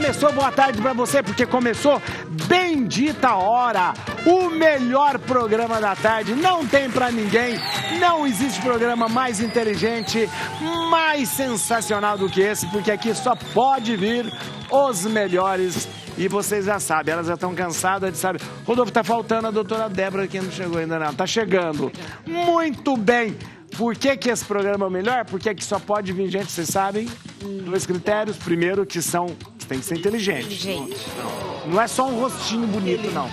começou, boa tarde pra você, porque começou Bendita Hora, o melhor programa da tarde, não tem pra ninguém, não existe programa mais inteligente, mais sensacional do que esse, porque aqui só pode vir os melhores. E vocês já sabem, elas já estão cansadas de saber. Rodolfo, tá faltando a doutora Débora, que não chegou ainda não. Tá chegando. Muito bem. Por que que esse programa é o melhor? Porque aqui só pode vir gente, vocês sabem, 2 critérios. Primeiro, que tem que ser inteligente. Não é só um rostinho bonito, não.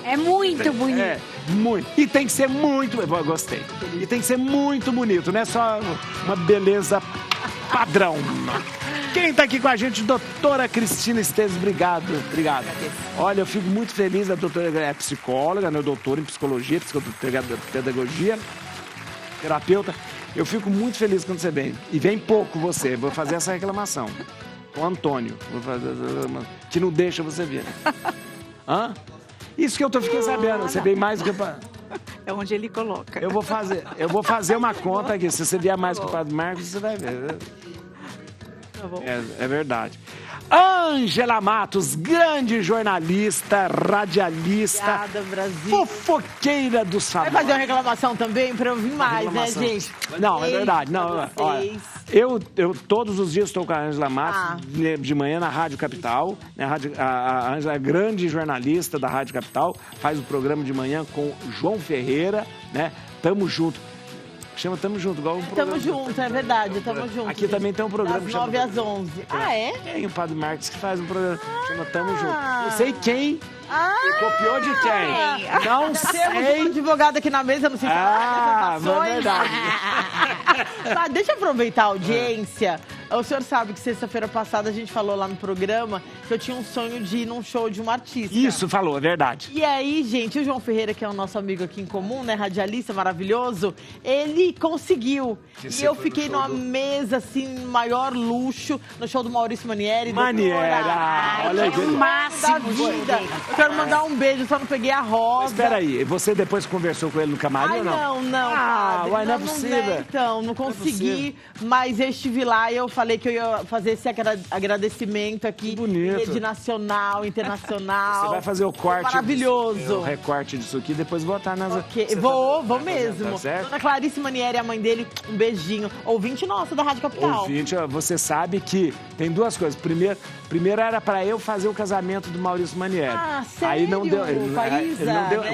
É muito bonito. É, muito. E tem que ser muito... Eu gostei. E tem que ser muito bonito, não é só uma beleza padrão. Quem está aqui com a gente, doutora Cristina Esteves, obrigado. Olha, eu fico muito feliz, a doutora é psicóloga, né, doutora em psicologia, pedagogia, terapeuta. Eu fico muito feliz quando você vem. E vem pouco você, vou fazer essa reclamação. Com o Antônio, que não deixa você vir. Hã? Isso que eu fiquei sabendo, você vem mais do que... É onde ele coloca. Eu vou fazer uma conta aqui, se você vier mais que o Padre Marcos, você vai ver. É verdade. Ângela Matos, grande jornalista, radialista, Obrigada, Brasil. Fofoqueira dos famosos. Vai fazer uma reclamação também para eu vir mais, né, gente? Não, é verdade. Não, olha, eu todos os dias estou com a Ângela Matos, de manhã na Rádio Capital. Né, a Ângela é grande jornalista da Rádio Capital, faz o programa de manhã com João Ferreira, né? Tamo junto. Chama Tamo Junto, igual um programa. Tamo junto, é verdade, tamo junto. Aqui também tem um programa das que chama... 9 às 11. Ah, é? Tem o Padre Marcos que faz um programa que chama Tamo Junto. Não sei quem copiou de quem. Não sei. Temos um advogado aqui na mesa, não sei falar mas é verdade. Tá, deixa eu aproveitar a audiência. O senhor sabe que sexta-feira passada a gente falou lá no programa que eu tinha um sonho de ir num show de um artista. Isso, falou, é verdade. E aí, gente, o João Ferreira, que é o nosso amigo aqui em comum, né, radialista maravilhoso, ele conseguiu. E eu fiquei numa mesa, assim, maior luxo, no show do Maurício Manieri. Olha aí. É o máximo, vida. Eu quero mandar um beijo, só não peguei a rosa. Espera aí, você depois conversou com ele no camarim ou não? Não, padre. Uai, não é possível. Então, não consegui, mas eu estive lá e eu falei que eu ia fazer esse agradecimento aqui. Bonito. Rede nacional, internacional. Você vai fazer o corte. Maravilhoso. O recorte disso aqui, depois botar nas... Okay. Vou mesmo. Tá certo? Dona Clarice Manieri, a mãe dele, um beijinho. Ouvinte nossa da Rádio Capital. Ouvinte, você sabe que tem duas coisas. Primeiro era pra eu fazer o casamento do Maurício Manieri. Ah, sério? Aí não deu.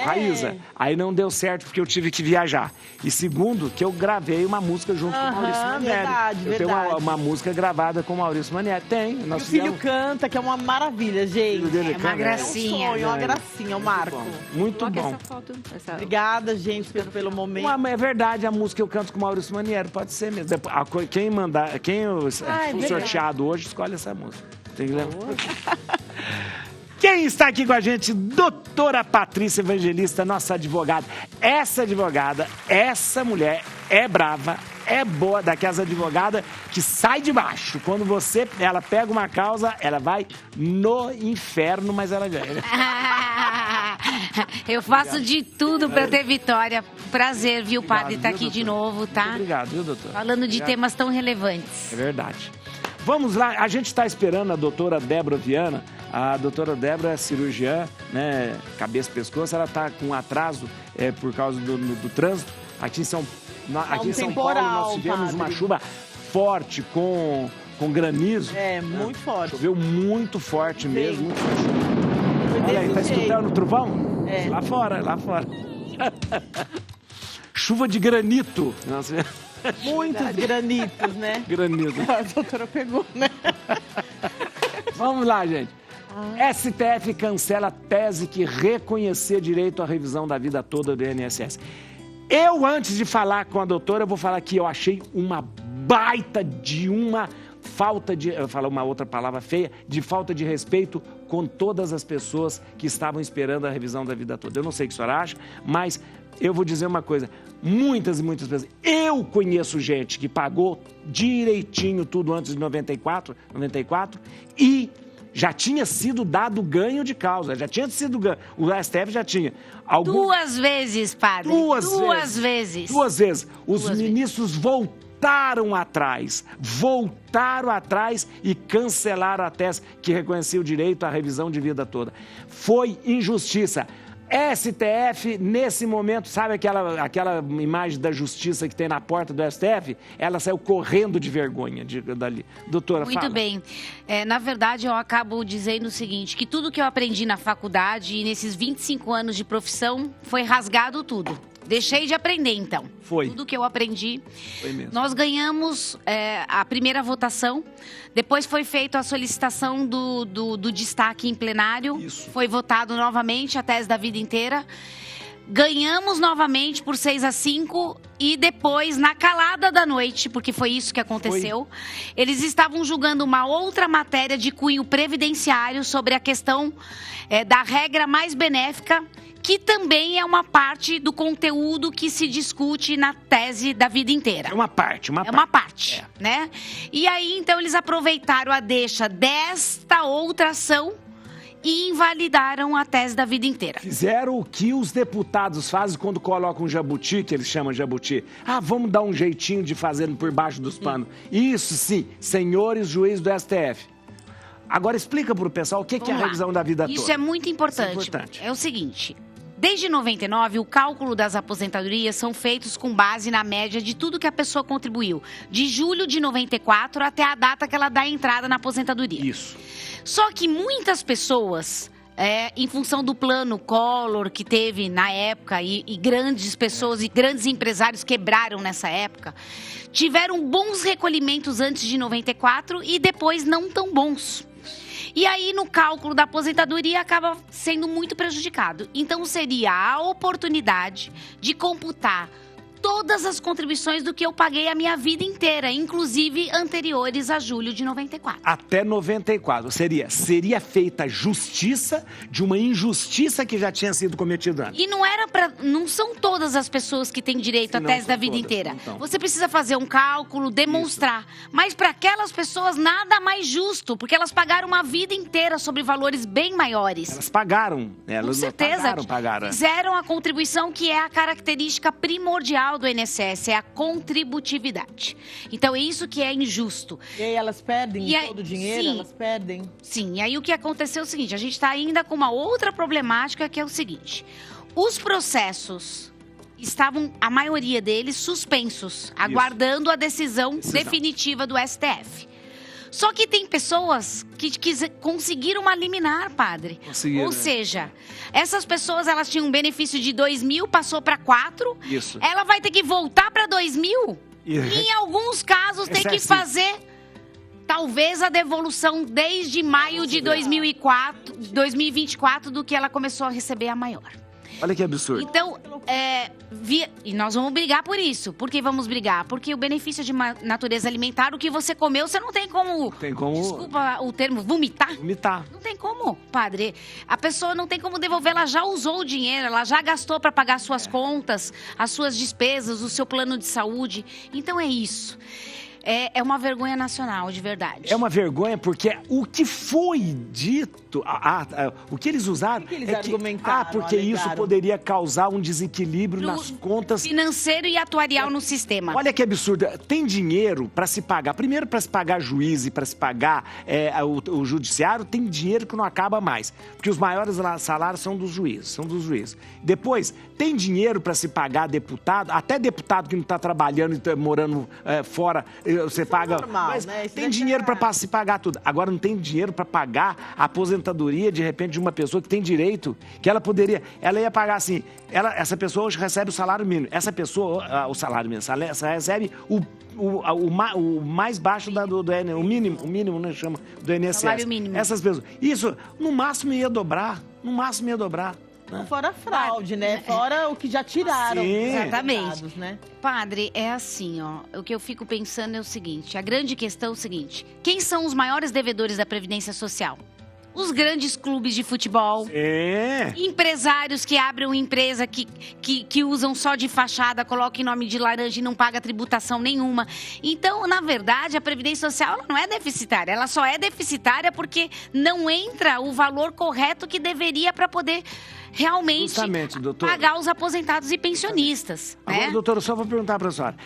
Raíza. Aí não deu certo porque eu tive que viajar. E segundo, que eu gravei uma música junto com o Maurício Manieri. Verdade. Eu tenho uma música gravada com o Maurício Manieri. Tem. O filho canta, que é uma maravilha, gente. Dele uma gracinha. É um sonho, uma gracinha, o Marco. Muito bom. Essa foto, Obrigada, gente, pelo momento. É verdade, a música eu canto com o Maurício Manieri, pode ser mesmo. Quem for sorteado hoje, escolhe essa música. Tem que lembrar. Quem está aqui com a gente? Doutora Patrícia Evangelista, nossa advogada. Essa mulher é brava, é boa, daquelas advogadas que sai de baixo. Quando ela pega uma causa, ela vai no inferno, mas ela ganha. Eu faço de tudo para ter vitória. Prazer, viu, padre, estar aqui de novo, tá? Muito obrigado, viu, doutor? Falando de temas tão relevantes. É verdade. Vamos lá, a gente está esperando a doutora Débora Viana. A doutora Débora é cirurgiã, né, cabeça e pescoço. Ela está com atraso por causa do trânsito. Aqui em São Paulo nós tivemos uma chuva forte com granizo. Muito forte. Choveu muito forte mesmo. Muito forte. Olha aí, tá escutando o trovão? Lá fora. Chuva de granito. Nossa, muitos granitos, né? Granito. A doutora pegou, né? Vamos lá, gente. STF cancela tese que reconhecer direito à revisão da vida toda do INSS. Eu, antes de falar com a doutora, eu vou falar que eu achei uma baita de uma falta de... Eu vou falar uma outra palavra feia, de falta de respeito com todas as pessoas que estavam esperando a revisão da vida toda. Eu não sei o que a senhora acha, mas eu vou dizer uma coisa. Muitas e muitas pessoas... Eu conheço gente que pagou direitinho tudo antes de 94 e... já tinha sido dado ganho de causa, já tinha sido ganho. O STF já tinha. Duas vezes, padre. Duas vezes. Os ministros voltaram voltaram atrás e cancelaram a tese que reconhecia o direito à revisão de vida toda. Foi injustiça. STF, nesse momento, sabe aquela imagem da justiça que tem na porta do STF? Ela saiu correndo de vergonha dali. Doutora, muito fala. bem. Na verdade, eu acabo dizendo o seguinte, que tudo que eu aprendi na faculdade e nesses 25 anos de profissão foi rasgado tudo. Deixei de aprender, então. Foi. Tudo que eu aprendi. Foi mesmo. Nós ganhamos a primeira votação. Depois foi feita a solicitação do destaque em plenário. Isso. Foi votado novamente a tese da vida inteira. Ganhamos novamente por 6-5 e depois, na calada da noite, porque foi isso que aconteceu, eles estavam julgando uma outra matéria de cunho previdenciário sobre a questão da regra mais benéfica, que também é uma parte do conteúdo que se discute na tese da vida inteira. É uma parte. Né? E aí, então, eles aproveitaram a deixa desta outra ação e invalidaram a tese da vida inteira. Fizeram o que os deputados fazem quando colocam um jabuti, que eles chamam de jabuti. Vamos dar um jeitinho de fazer por baixo dos panos. Isso sim, senhores juízes do STF. Agora explica para o pessoal o que é a revisão da vida toda. Isso é muito importante. É o seguinte... Desde 99, o cálculo das aposentadorias são feitos com base na média de tudo que a pessoa contribuiu, de julho de 94 até a data que ela dá a entrada na aposentadoria. Isso. Só que muitas pessoas, em função do plano Collor que teve na época, e grandes pessoas e grandes empresários quebraram nessa época, tiveram bons recolhimentos antes de 94 e depois não tão bons. E aí, no cálculo da aposentadoria, acaba sendo muito prejudicado. Então, seria a oportunidade de computar todas as contribuições do que eu paguei a minha vida inteira, inclusive anteriores a julho de 94. Até 94. Seria feita justiça de uma injustiça que já tinha sido cometida antes. E não são todas as pessoas que têm direito à tese da vida inteira. Então. Você precisa fazer um cálculo, demonstrar. Isso. Mas para aquelas pessoas, nada mais justo, porque elas pagaram uma vida inteira sobre valores bem maiores. Elas pagaram. Com certeza. Pagaram. Fizeram a contribuição que é a característica primordial do INSS, é a contributividade. Então, é isso que é injusto. E aí elas perdem todo o dinheiro? Sim, elas perdem? Sim, e aí o que aconteceu é o seguinte, a gente está ainda com uma outra problemática que é o seguinte, os processos estavam, a maioria deles, suspensos, aguardando a decisão definitiva do STF. Só que tem pessoas que conseguiram uma liminar, padre. Ou seja, essas pessoas, elas tinham um benefício de 2.000, passou para 4. Isso. Ela vai ter que voltar para 2.000. E em alguns casos tem que fazer, talvez, a devolução desde maio de 2024 do que ela começou a receber a maior. Olha que absurdo. Então, e nós vamos brigar por isso. Por que vamos brigar? Porque o benefício de natureza alimentar, o que você comeu, você não tem como... Desculpa o termo, vomitar. Não tem como, padre. A pessoa não tem como devolver, ela já usou o dinheiro, ela já gastou para pagar suas contas, as suas despesas, o seu plano de saúde. Então é isso. É uma vergonha nacional, de verdade. É uma vergonha porque o que foi dito, o que eles usaram... O que eles argumentaram? Porque isso poderia causar um desequilíbrio nas contas... financeiro e atuarial no sistema. Olha que absurdo. Tem dinheiro para se pagar. Primeiro, para se pagar juiz e para se pagar o judiciário, tem dinheiro que não acaba mais. Porque os maiores salários são dos juízes. Depois, tem dinheiro para se pagar deputado, até deputado que não está trabalhando e está morando fora... Você paga, normal, mas né? tem dinheiro para se pagar tudo. Agora não tem dinheiro para pagar a aposentadoria, de repente, de uma pessoa que tem direito, que ela ia pagar assim, essa pessoa hoje recebe o salário mínimo. Essa pessoa, o salário mínimo, ela recebe o mais baixo o mínimo, né, chama, do INSS. Salário mínimo. Essas pessoas. Isso, no máximo ia dobrar. Fora a fraude, né? Fora o que já tiraram. Sim. Exatamente. Dados, né? Padre, é assim, ó. O que eu fico pensando é o seguinte. A grande questão é o seguinte. Quem são os maiores devedores da Previdência Social? Os grandes clubes de futebol. Empresários que abrem uma empresa que usam só de fachada, colocam em nome de laranja e não paga tributação nenhuma. Então, na verdade, a Previdência Social ela não é deficitária. Ela só é deficitária porque não entra o valor correto que deveria para poder realmente doutora, pagar os aposentados e pensionistas. Agora, né? doutora, eu só vou perguntar para a senhora.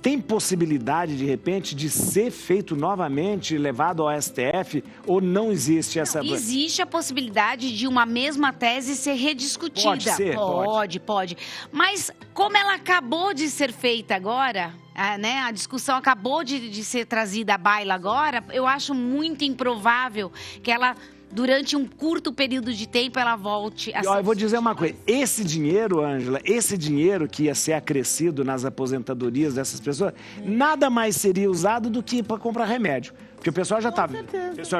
Tem possibilidade, de repente, de ser feito novamente, levado ao STF, ou não existe essa... Não, existe a possibilidade de uma mesma tese ser rediscutida. Pode ser? Pode. Mas como ela acabou de ser feita agora... a discussão acabou de ser trazida à baila agora, eu acho muito improvável que ela, durante um curto período de tempo, ela volte a ser... Eu vou dizer uma coisa, esse dinheiro, Ângela, esse dinheiro que ia ser acrescido nas aposentadorias dessas pessoas, nada mais seria usado do que para comprar remédio. Porque o pessoal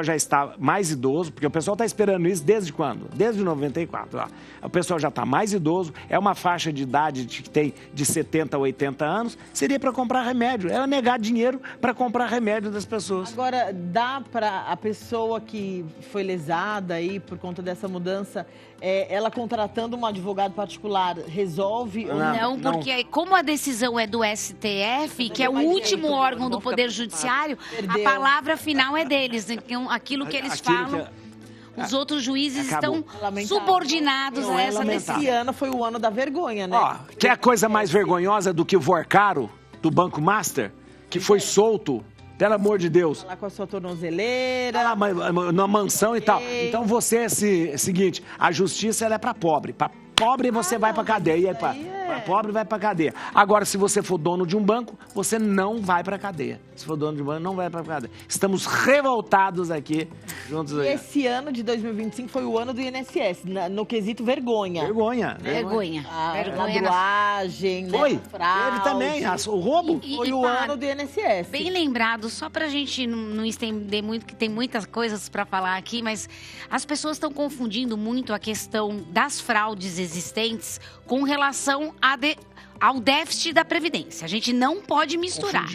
já está mais idoso, porque o pessoal está esperando isso desde quando? Desde 94. Ó. O pessoal já está mais idoso, é uma faixa de idade que tem de 70 a 80 anos, seria para comprar remédio. Era negar dinheiro para comprar remédio das pessoas. Agora, dá para a pessoa que foi lesada aí por conta dessa mudança, ela contratando um advogado particular, resolve? Não, porque como a decisão é do STF, que é o último órgão do Poder Judiciário, a palavra final é deles. Então, aquilo que eles falam, os outros juízes estão subordinados a essa decisão. Esse ano foi o ano da vergonha, né? Ó, quer coisa mais vergonhosa do que o Vorcaro, do Banco Master, que foi solto? Pelo amor de Deus. Lá com a sua tornozeleira. Lá na mansão e tal. Então você é seguinte, a justiça ela é para pobre. Para pobre você vai para cadeia. Para pobre vai para cadeia. Agora, se você for dono de um banco, você não vai para cadeia. Se for dono de um banco, não vai para cadeia. Estamos revoltados aqui juntos. E esse ano de 2025 foi o ano do INSS, no quesito vergonha. Vergonha. Ladruagem, foi. Fraude. Teve também o roubo. Foi o ano do INSS. Bem lembrado, só pra gente não estender muito, que tem muitas coisas para falar aqui, mas as pessoas estão confundindo muito a questão das fraudes existentes com relação ao déficit da Previdência. A gente não pode misturar,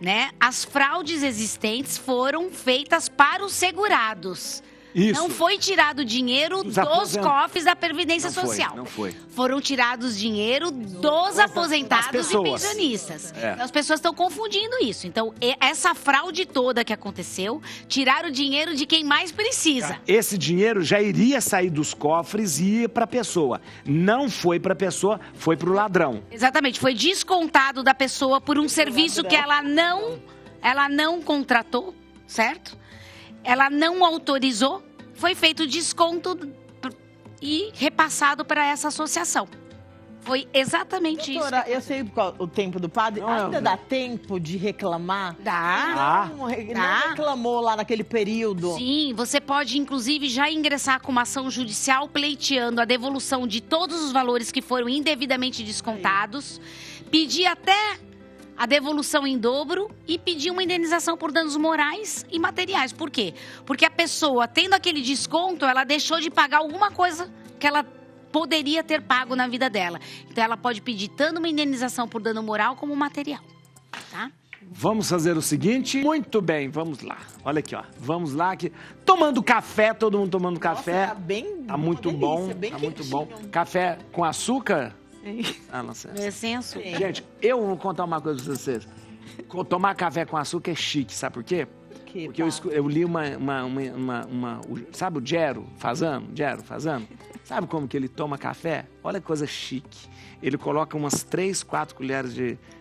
né? As fraudes existentes foram feitas para os segurados. Isso. Não foi tirado dinheiro dos cofres da Previdência Social. Não foi. Foram tirados dinheiro dos aposentados e pensionistas. Então, as pessoas estão confundindo isso. Então, essa fraude toda que aconteceu, tiraram o dinheiro de quem mais precisa. Esse dinheiro já iria sair dos cofres e ir para a pessoa. Não foi para a pessoa, foi para o ladrão. Exatamente. Foi descontado da pessoa por um serviço que ela não contratou, certo? Ela não autorizou, foi feito desconto e repassado para essa associação. Foi exatamente isso. Doutora, eu sei o tempo do padre. Ainda dá tempo de reclamar? Dá. Não reclamou lá naquele período? Sim, você pode, inclusive, já ingressar com uma ação judicial pleiteando a devolução de todos os valores que foram indevidamente descontados, pedir até a devolução em dobro e pedir uma indenização por danos morais e materiais. Por quê? Porque a pessoa, tendo aquele desconto, ela deixou de pagar alguma coisa que ela poderia ter pago na vida dela. Então, ela pode pedir tanto uma indenização por dano moral como material, tá? Vamos fazer o seguinte? Muito bem, vamos lá. Olha aqui, ó. Vamos lá aqui. Tomando café, todo mundo tomando café. Tá bem, tá muito delícia, bom, bem tá quentinho. muito bom. Café com açúcar? Ah, não sei. Sem açúcar. Gente, eu vou contar uma coisa pra vocês. Tomar café com açúcar é chique, sabe por quê? Porque eu li sabe o Gero Fasano? Sabe como que ele toma café? Olha que coisa chique. Ele coloca umas 3, 4 colheres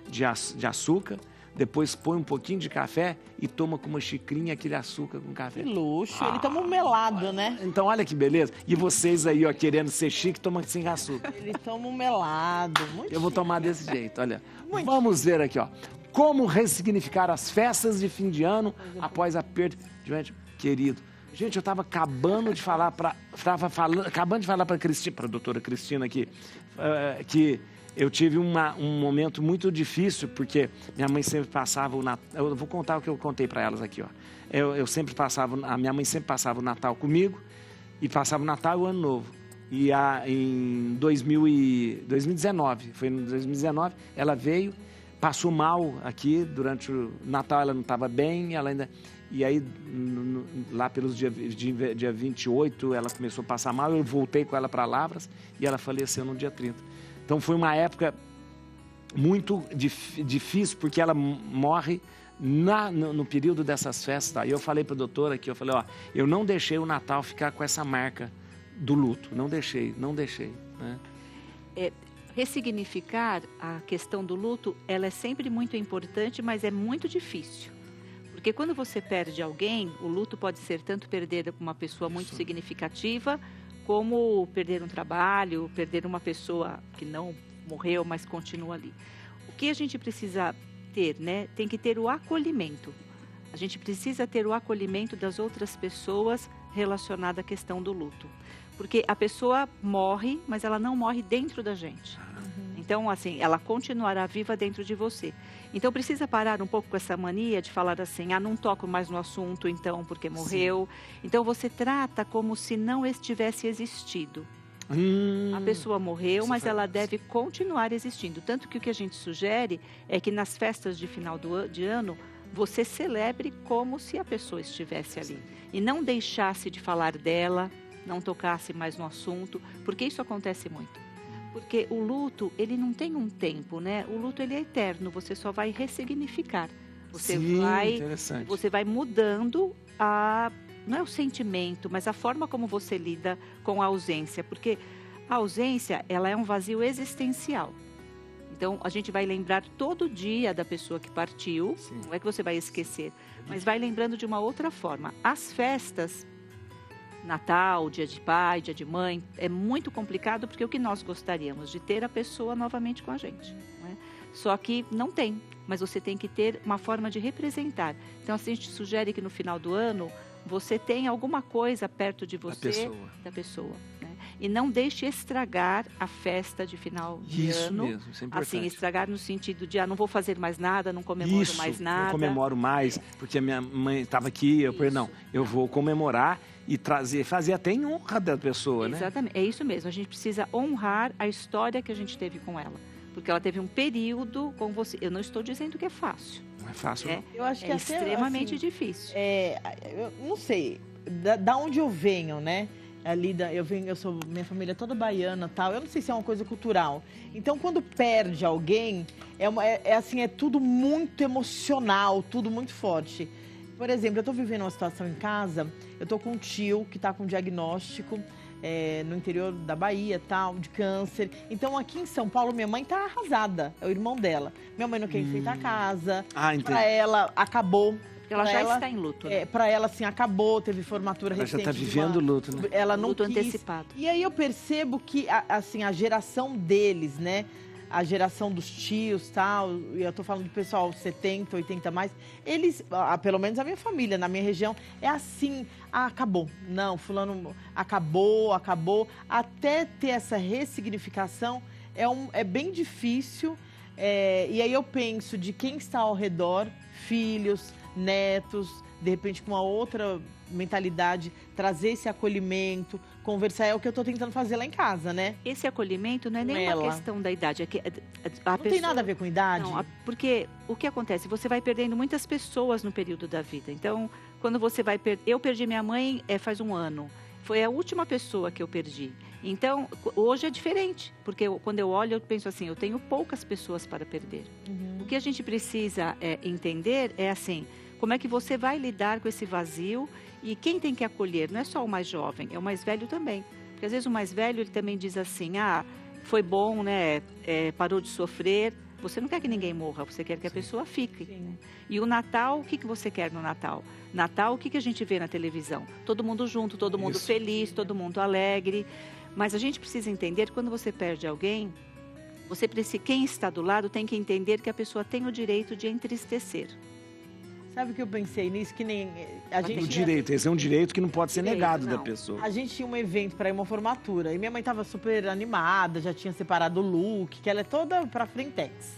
de açúcar, depois põe um pouquinho de café e toma com uma xicrinha aquele açúcar com café. Que luxo. Ele toma um melado, né? Então, olha que beleza. E vocês aí, ó, querendo ser chique, tomam sem açúcar. Ele toma um melado. Muito Eu vou tomar desse jeito, olha. Vamos ver aqui, ó. Como ressignificar as festas de fim de ano após a perda de um ente querido. Gente, eu estava acabando de falar para a doutora Cristina aqui, que eu tive um momento muito difícil, porque minha mãe sempre passava o Natal. Eu vou contar o que eu contei para elas aqui, ó. A minha mãe sempre passava o Natal comigo, e passava o Natal e o Ano Novo. E em 2019, foi em 2019, ela veio, passou mal aqui durante o Natal, ela não estava bem, e aí lá pelos dia 28 ela começou a passar mal, eu voltei com ela para Lavras e ela faleceu no dia 30. Então foi uma época muito difícil, porque ela morre no período dessas festas. E eu falei para a doutora aqui, eu falei, ó, eu não deixei o Natal ficar com essa marca do luto. Não deixei, né? Ressignificar a questão do luto, ela é sempre muito importante, mas é muito difícil. Porque quando você perde alguém, o luto pode ser tanto perder uma pessoa muito significativa, como perder um trabalho, perder uma pessoa que não morreu, mas continua ali. O que a gente precisa ter, né? Tem que ter o acolhimento. A gente precisa ter o acolhimento das outras pessoas relacionada à questão do luto. Porque a pessoa morre, mas ela não morre dentro da gente. Então, assim, ela continuará viva dentro de você. Então, precisa parar um pouco com essa mania de falar assim, não toco mais no assunto, então, porque morreu. Sim. Então, você trata como se não estivesse existido. A pessoa morreu, mas ela deve continuar existindo. Tanto que o que a gente sugere é que nas festas de final de ano, você celebre como se a pessoa estivesse ali. E não deixasse de falar dela, não tocasse mais no assunto, porque isso acontece muito. Porque o luto, ele não tem um tempo, né? O luto, ele é eterno, você só vai ressignificar. Você vai mudando não é o sentimento, mas a forma como você lida com a ausência. Porque a ausência, ela é um vazio existencial. Então, a gente vai lembrar todo dia da pessoa que partiu, não é que você vai esquecer, mas vai lembrando de uma outra forma. As festas, Natal, dia de pai, dia de mãe, é muito complicado porque o que nós gostaríamos de ter a pessoa novamente com a gente, não é? Só que não tem, mas você tem que ter uma forma de representar. Então, assim, a gente sugere que no final do ano você tenha alguma coisa perto de você, da pessoa, né? E não deixe estragar a festa de final de ano. Isso mesmo, isso é importante. Assim, estragar no sentido de, não vou fazer mais nada, não comemoro mais nada. Não comemoro mais, porque a minha mãe estava aqui, eu vou comemorar e fazer até em honra da pessoa, né? Exatamente, é isso mesmo, a gente precisa honrar a história que a gente teve com ela. Porque ela teve um período com você. Eu não estou dizendo que é fácil. Não é fácil, não. Eu acho que extremamente difícil. Eu não sei, da onde eu venho, né? Minha família é toda baiana, tal. Eu não sei se é uma coisa cultural. Então, quando perde alguém, é tudo muito emocional, tudo muito forte. Por exemplo, eu estou vivendo uma situação em casa, eu estou com um tio que está com diagnóstico no interior da Bahia, tal, de câncer. Então, aqui em São Paulo, minha mãe está arrasada, é o irmão dela. Minha mãe não quer enfeitar a casa, para ela acabou. Ela já está em luto, né? Para ela, assim, acabou, teve formatura recente. Ela já está vivendo o luto, né? Ela não luto quis. Antecipado. E aí eu percebo que, assim, a geração deles, né? A geração dos tios, tal, e eu tô falando do pessoal 70, 80 mais, eles, pelo menos a minha família, na minha região, é assim, acabou. Não, fulano acabou, até ter essa ressignificação é bem difícil. E aí eu penso de quem está ao redor, filhos, netos, de repente com uma outra mentalidade, trazer esse acolhimento, conversar, é o que eu estou tentando fazer lá em casa, né? Esse acolhimento não é nem uma questão da idade. Não tem nada a ver com idade? Não, porque o que acontece? Você vai perdendo muitas pessoas no período da vida. Então, quando você vai perder... Eu perdi minha mãe faz um ano. Foi a última pessoa que eu perdi. Então, hoje é diferente, porque quando eu olho, eu penso assim, eu tenho poucas pessoas para perder. O que a gente precisa entender é assim, como é que você vai lidar com esse vazio e quem tem que acolher? Não é só o mais jovem, é o mais velho também. Porque às vezes o mais velho, ele também diz assim, foi bom, né, parou de sofrer. Você não quer que ninguém morra, você quer que a pessoa fique. Né? E o Natal, o que você quer no Natal? Natal, o que a gente vê na televisão? Todo mundo junto, todo mundo feliz, todo mundo alegre. Mas a gente precisa entender que quando você perde alguém, quem está do lado tem que entender que a pessoa tem o direito de entristecer. Sabe o que eu pensei nisso? Que nem esse é um direito que não pode ser negado da pessoa. A gente tinha um evento para ir uma formatura e minha mãe estava super animada, já tinha separado o look, que ela é toda pra frentex.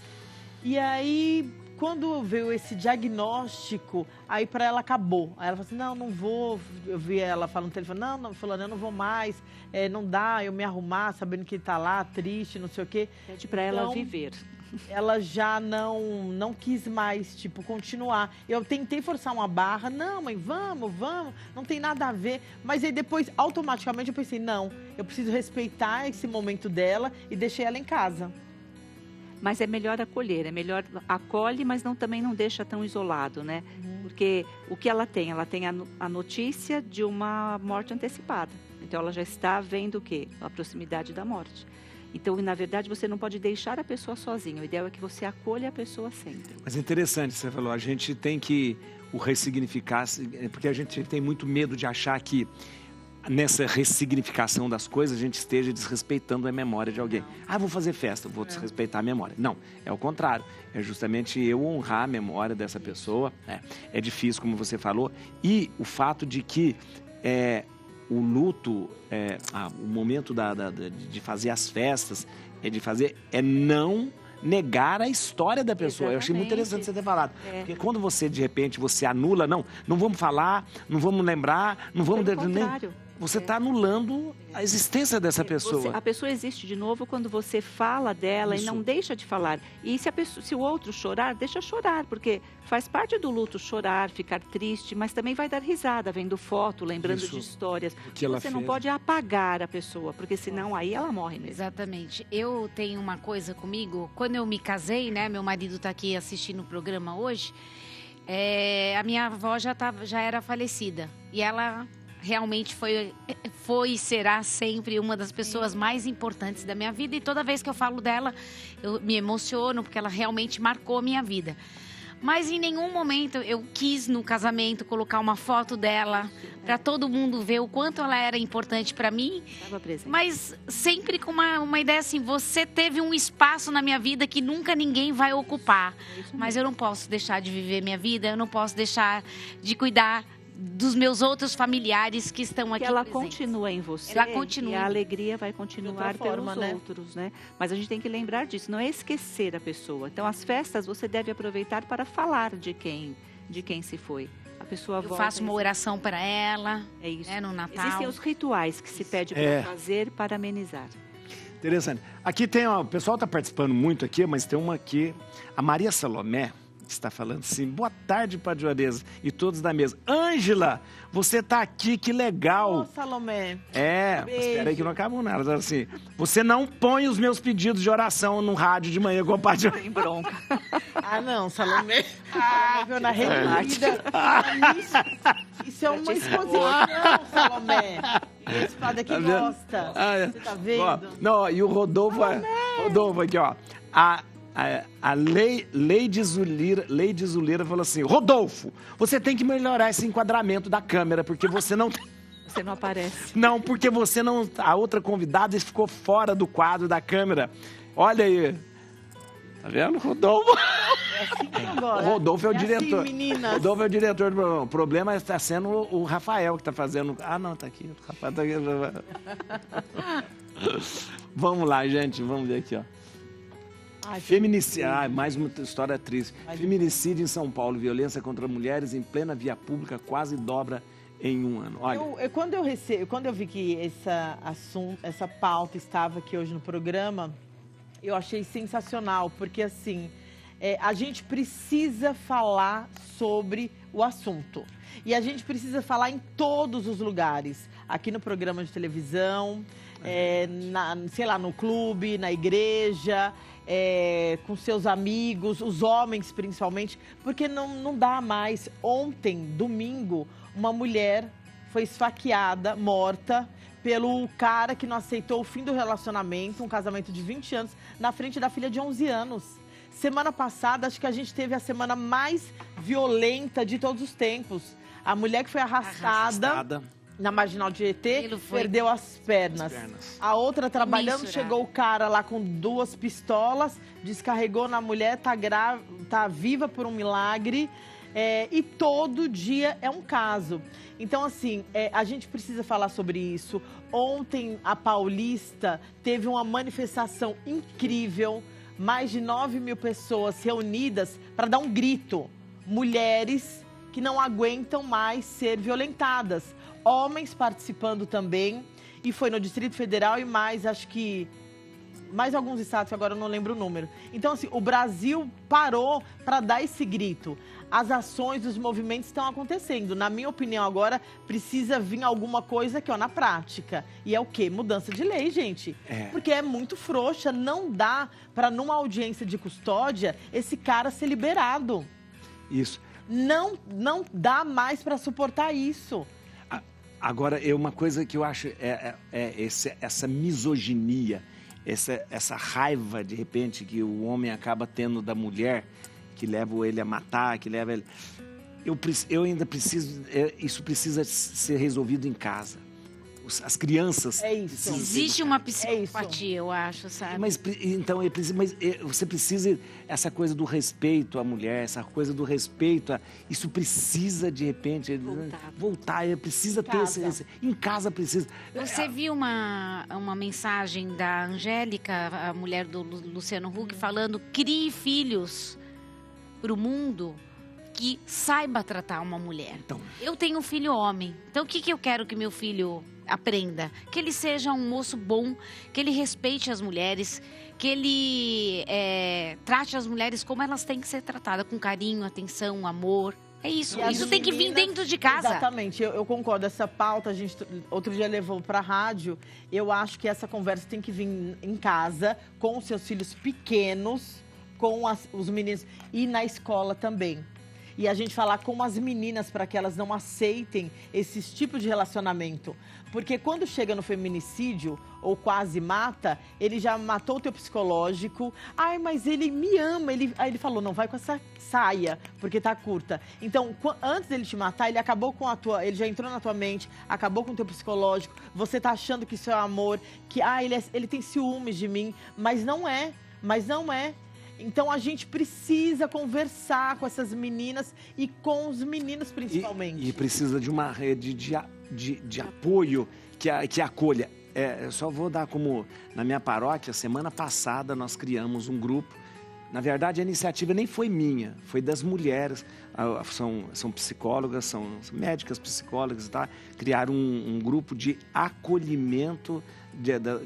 E aí, quando veio esse diagnóstico, aí para ela acabou. Aí ela falou assim, não vou. Eu vi ela falando no telefone, não, fulano, eu não vou mais. Não dá eu me arrumar sabendo que ele tá lá, triste, não sei o quê. Pede para ela viver. Ela já não quis mais, continuar. Eu tentei forçar uma barra. Não, mãe, vamos, não tem nada a ver. Mas aí depois, automaticamente, eu pensei, não, eu preciso respeitar esse momento dela e deixei ela em casa. Mas é melhor acolher, acolhe, mas também não deixa tão isolado, né? Porque o que ela tem? Ela tem a notícia de uma morte antecipada. Então, ela já está vendo o quê? A proximidade da morte. Então, na verdade, você não pode deixar a pessoa sozinha. O ideal é que você acolha a pessoa sempre. Mas é interessante, você falou, a gente tem que o ressignificar, porque a gente tem muito medo de achar que nessa ressignificação das coisas a gente esteja desrespeitando a memória de alguém. Ah, vou fazer festa, vou desrespeitar a memória. Não, é o contrário. É justamente eu honrar a memória dessa pessoa. É difícil, como você falou. E o fato de que o luto, o momento de fazer as festas, é não negar a história da pessoa. Exatamente. Eu achei muito interessante você ter falado. Porque quando você, de repente, você anula, não vamos falar, não vamos lembrar, não vamos... Pelo contrário. Você está anulando a existência dessa pessoa. A pessoa existe de novo quando você fala dela e não deixa de falar. E se o outro chorar, deixa chorar, porque faz parte do luto chorar, ficar triste, mas também vai dar risada, vendo foto, lembrando de histórias. Você não pode apagar a pessoa, porque senão aí ela morre mesmo. Exatamente. Eu tenho uma coisa comigo, quando eu me casei, né, meu marido está aqui assistindo o programa hoje, a minha avó já era falecida e ela... realmente foi e será sempre uma das pessoas mais importantes da minha vida. E toda vez que eu falo dela, eu me emociono, porque ela realmente marcou a minha vida. Mas em nenhum momento eu quis, no casamento, colocar uma foto dela para todo mundo ver o quanto ela era importante para mim. Mas sempre com uma ideia assim, você teve um espaço na minha vida que nunca ninguém vai ocupar. Mas eu não posso deixar de viver minha vida, eu não posso deixar de cuidar dos meus outros familiares que estão aqui. Que ela presentes. Continua em você. Ela continua. E a alegria vai continuar forma, pelos outros, né? Mas a gente tem que lembrar disso, não é esquecer a pessoa. Então, as festas você deve aproveitar para falar de quem se foi. A pessoa Eu faço uma oração para ela, é isso. No Natal. Existem os rituais que se pede para fazer para amenizar. Interessante. Aqui tem, o pessoal está participando muito aqui, mas tem uma aqui, a Maria Salomé está falando assim, boa tarde, Padre Juarez e todos da mesa. Ângela, você está aqui, que legal. Ô, Salomé. Espera aí que não acabou nada. Ela assim, você não põe os meus pedidos de oração no rádio de manhã com o Padre Juarez. Tem bronca. Não, Salomé. Salomé na reduzida. Isso é uma exposição, Salomé. Esse padre aqui gosta. Você tá vendo? Não, e o Rodolfo, Rodolfo aqui, ó. A Leide Zuleira falou assim, Rodolfo, você tem que melhorar esse enquadramento da câmera, porque você não... Você não aparece. Não, porque você não... A outra convidada ficou fora do quadro da câmera. Olha aí. Tá vendo, Rodolfo? É assim agora. O Rodolfo é o diretor. Assim, meninas. Rodolfo é o diretor do programa. O problema está sendo o Rafael que está fazendo... não, tá aqui. O Rafael tá aqui. Vamos lá, gente. Vamos ver aqui, ó. Feminicídio, mais uma história triste. Feminicídio em São Paulo, violência contra mulheres em plena via pública quase dobra em um ano. Olha, quando eu vi que essa pauta estava aqui hoje no programa, eu achei sensacional, porque assim, a gente precisa falar sobre o assunto. E a gente precisa falar em todos os lugares. Aqui no programa de televisão, sei lá, no clube, na igreja... com seus amigos, os homens principalmente, porque não dá mais. Ontem, domingo, uma mulher foi esfaqueada, morta, pelo cara que não aceitou o fim do relacionamento, um casamento de 20 anos, na frente da filha de 11 anos. Semana passada, acho que a gente teve a semana mais violenta de todos os tempos. A mulher que foi arrastada. Na Marginal de ET, perdeu as pernas. A outra trabalhando, chegou o cara lá com 2 pistolas, descarregou na mulher, tá viva por um milagre. E todo dia é um caso. Então, assim, a gente precisa falar sobre isso. Ontem, a Paulista teve uma manifestação incrível. Mais de 9 mil pessoas reunidas para dar um grito. Mulheres que não aguentam mais ser violentadas. Homens participando também, e foi no Distrito Federal e acho que mais alguns estados, que agora eu não lembro o número. Então, assim, o Brasil parou para dar esse grito. As ações, os movimentos estão acontecendo. Na minha opinião, agora precisa vir alguma coisa aqui, na prática. E é o quê? Mudança de lei, gente. Porque é muito frouxa, não dá para, numa audiência de custódia, esse cara ser liberado. Isso. Não dá mais para suportar isso. Agora, uma coisa que eu acho essa misoginia, essa raiva, de repente, que o homem acaba tendo da mulher, que leva ele a matar, que leva ele... Eu ainda preciso... isso precisa ser resolvido em casa. As crianças... É isso. Existe uma psicopatia, eu acho, sabe? Mas você precisa... Essa coisa do respeito à mulher, essa coisa do respeito... isso precisa, de repente... Voltar. Precisa ter esse... Em casa precisa... Você viu uma mensagem da Angélica, a mulher do Luciano Huck, falando: crie filhos para o mundo que saiba tratar uma mulher. Então, eu tenho um filho homem, então o que eu quero que meu filho aprenda? Que ele seja um moço bom, que ele respeite as mulheres, que ele trate as mulheres como elas têm que ser tratadas, com carinho, atenção, amor. É isso, isso tem que vir dentro de casa. Exatamente, eu concordo. Essa pauta, a gente outro dia levou para a rádio. Eu acho que essa conversa tem que vir em casa, com os seus filhos pequenos, com os meninos, e na escola também. E a gente falar com as meninas para que elas não aceitem esses tipos de relacionamento. Porque quando chega no feminicídio, ou quase mata, ele já matou o teu psicológico. Ai, mas ele me ama. Aí ele falou, não vai com essa saia, porque tá curta. Então, antes dele te matar, ele acabou com ele já entrou na tua mente, acabou com o teu psicológico. Você tá achando que isso é amor, que ele tem ciúmes de mim, mas não é. Então, a gente precisa conversar com essas meninas e com os meninos, principalmente. E precisa de uma rede de apoio que acolha. Eu só vou dar como... Na minha paróquia, semana passada, nós criamos um grupo. Na verdade, a iniciativa nem foi minha, foi das mulheres. São psicólogas, são médicas psicólogas, tá? Criaram um grupo de acolhimento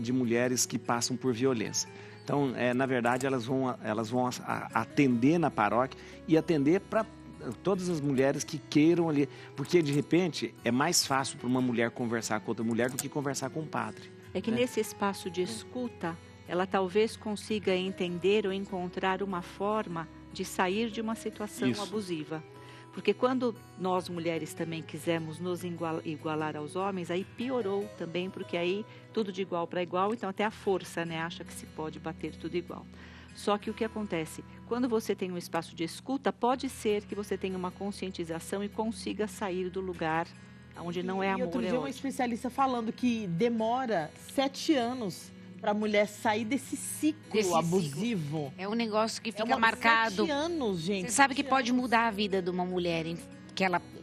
de mulheres que passam por violência. Então, na verdade, elas vão atender na paróquia e atender para todas as mulheres que queiram ali. Porque, de repente, é mais fácil para uma mulher conversar com outra mulher do que conversar com um padre. É que nesse espaço de escuta, ela talvez consiga entender ou encontrar uma forma de sair de uma situação abusiva. Porque quando nós mulheres também quisemos nos igualar aos homens, aí piorou também, porque aí tudo de igual para igual, então até a força, né, acha que se pode bater tudo igual. Só que o que acontece? Quando você tem um espaço de escuta, pode ser que você tenha uma conscientização e consiga sair do lugar onde não é amor, outro dia uma especialista falando que demora 7 anos para a mulher sair desse ciclo abusivo. É um negócio que fica marcado. 7 anos, gente. Você sabe que pode mudar a vida de uma mulher,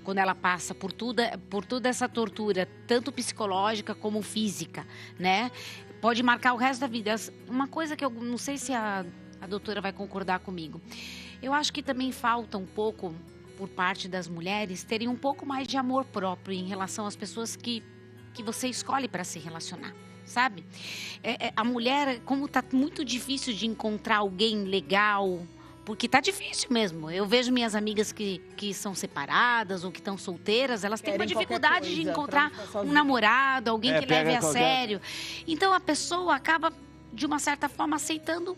quando ela passa por toda essa tortura, tanto psicológica como física, né? Pode marcar o resto da vida. Uma coisa que eu não sei se a doutora vai concordar comigo. Eu acho que também falta um pouco, por parte das mulheres, terem um pouco mais de amor próprio em relação às pessoas que você escolhe para se relacionar. Sabe? A mulher, como tá muito difícil de encontrar alguém legal, porque tá difícil mesmo. Eu vejo minhas amigas que são separadas ou que estão solteiras, elas têm uma dificuldade de encontrar um namorado, alguém que leve a sério. Então a pessoa acaba, de uma certa forma, aceitando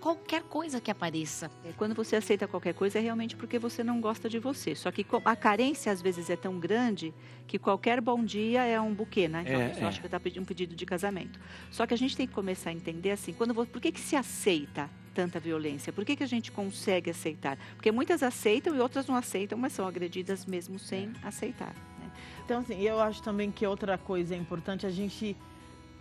qualquer coisa que apareça. Quando você aceita qualquer coisa, é realmente porque você não gosta de você. Só que a carência, às vezes, é tão grande que qualquer bom dia é um buquê, né? Então, a pessoa acha que está pedindo um pedido de casamento. Só que a gente tem que começar a entender, assim, por que se aceita tanta violência? Por que a gente consegue aceitar? Porque muitas aceitam e outras não aceitam, mas são agredidas mesmo sem aceitar, né? Então, assim, eu acho também que outra coisa importante, a gente...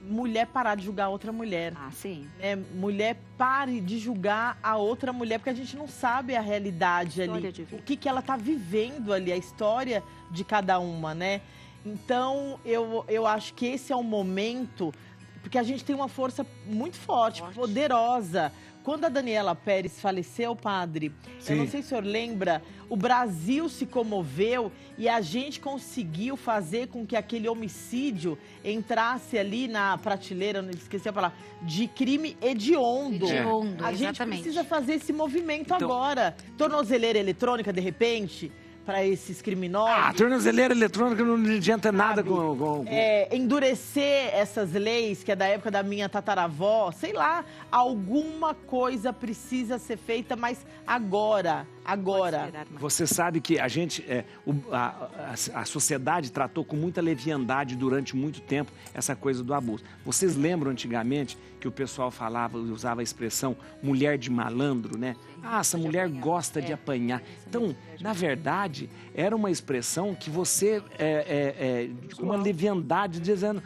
Mulher parar de julgar outra mulher. Ah, sim. Mulher pare de julgar a outra mulher, porque a gente não sabe a realidade ali. O que ela está vivendo ali, a história de cada uma, né? Então, eu acho que esse é o momento, porque a gente tem uma força muito forte. Poderosa. Quando a Daniela Pérez faleceu, padre, eu não sei se o senhor lembra, o Brasil se comoveu e a gente conseguiu fazer com que aquele homicídio entrasse ali na prateleira, não esqueci a palavra, de crime hediondo. Hediondo, a gente precisa fazer esse movimento agora. Tornozeleira eletrônica, de repente, para esses criminosos. Tornozeleira eletrônica não adianta nada com... Endurecer essas leis, que é da época da minha tataravó, sei lá, alguma coisa precisa ser feita, mas agora. Você sabe que a gente, a sociedade tratou com muita leviandade durante muito tempo essa coisa do abuso. Vocês lembram antigamente que o pessoal falava, usava a expressão mulher de malandro, né? Essa mulher gosta de apanhar. Então, na verdade, era uma expressão que você, com uma leviandade, dizendo,